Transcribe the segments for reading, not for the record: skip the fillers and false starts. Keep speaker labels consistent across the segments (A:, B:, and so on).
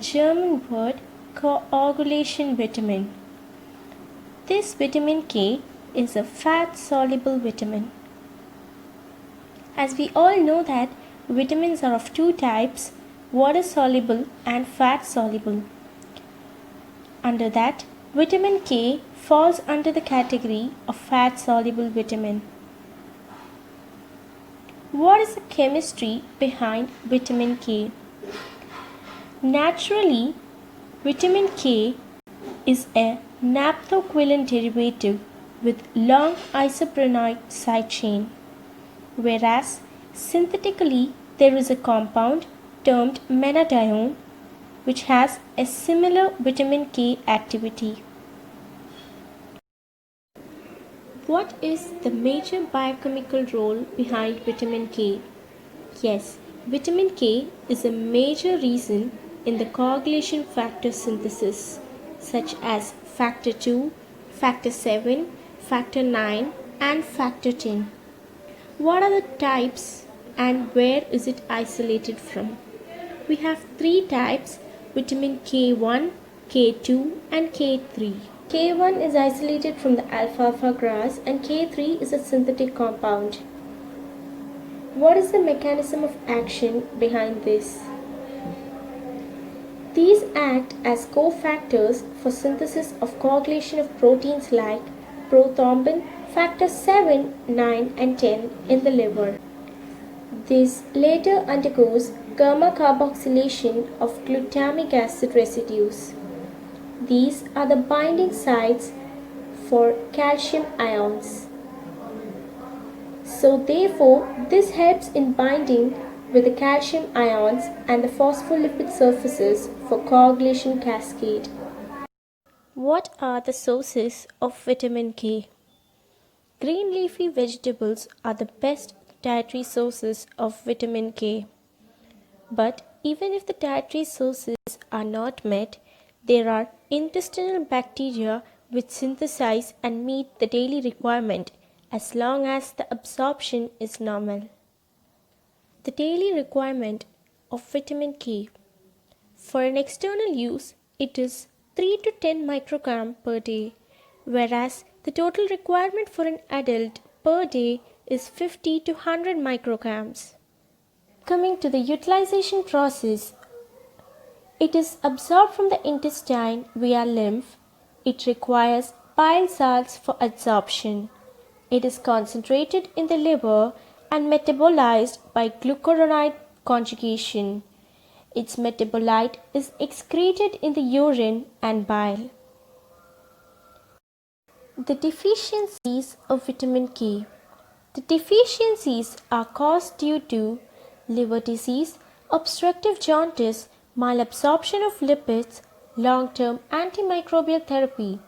A: German word coagulation vitamin. This vitamin K is a fat-soluble vitamin. As we all know that vitamins are of two types, water-soluble and fat-soluble. Under that, vitamin K falls under the category of fat-soluble vitamin. What is the chemistry behind vitamin K? Naturally, vitamin K is a naphthoquinone derivative with long isoprenoid side chain, whereas synthetically there is a compound termed menadione which has a similar vitamin K activity. What is the major biochemical role behind vitamin K? Yes, vitamin K is a major reason in the coagulation factor synthesis, such as factor 2, factor 7, factor 9, and factor 10. What are the types and where is it isolated from? We have three types: vitamin K1, K2, and K3. K1 is isolated from the alfalfa grass and K3 is a synthetic compound. What is the mechanism of action behind this? These act as cofactors for synthesis of coagulation of proteins like prothrombin, factor 7, 9, and 10 in the liver. This later undergoes gamma carboxylation of glutamic acid residues. These are the binding sites for calcium ions. So therefore, this helps in binding with the calcium ions and the phospholipid surfaces for coagulation cascade. What are the sources of vitamin K? Green leafy vegetables are the best dietary sources of vitamin K. But even if the dietary sources are not met, there are intestinal bacteria which synthesize and meet the daily requirement as long as the absorption is normal. The daily requirement of vitamin K. For an external use, it is 3 to 10 microgram per day, whereas the total requirement for an adult per day is 50 to 100 micrograms. Coming to the utilization process, it is absorbed from the intestine via lymph. It requires bile salts for absorption. It is concentrated in the liver and metabolized by glucuronide conjugation. Its metabolite is excreted in the urine and bile. The deficiencies of vitamin K. The deficiencies are caused due to liver disease, obstructive jaundice, malabsorption of lipids, long-term antimicrobial therapy,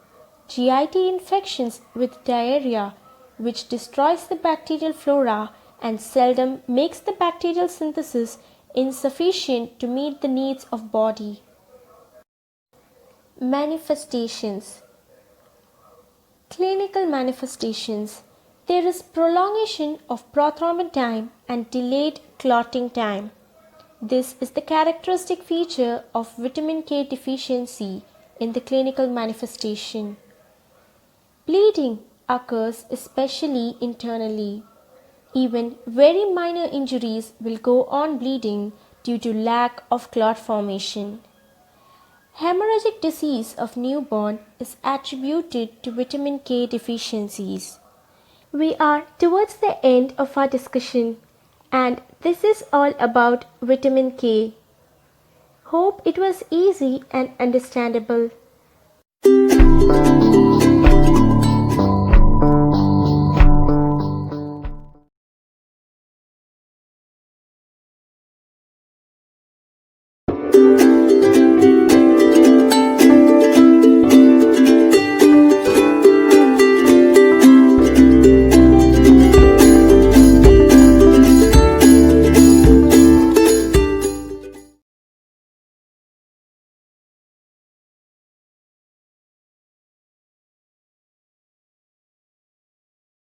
A: GIT infections with diarrhea, which destroys the bacterial flora and seldom makes the bacterial synthesis insufficient to meet the needs of body. Manifestations. Clinical manifestations. There is prolongation of prothrombin time and delayed clotting time. This is the characteristic feature of vitamin K deficiency in the clinical manifestation. Bleeding occurs especially internally. Even very minor injuries will go on bleeding due to lack of clot formation. Hemorrhagic disease of newborn is attributed to vitamin K deficiencies. We are towards the end of our discussion, and this is all about vitamin K. Hope it was easy and understandable.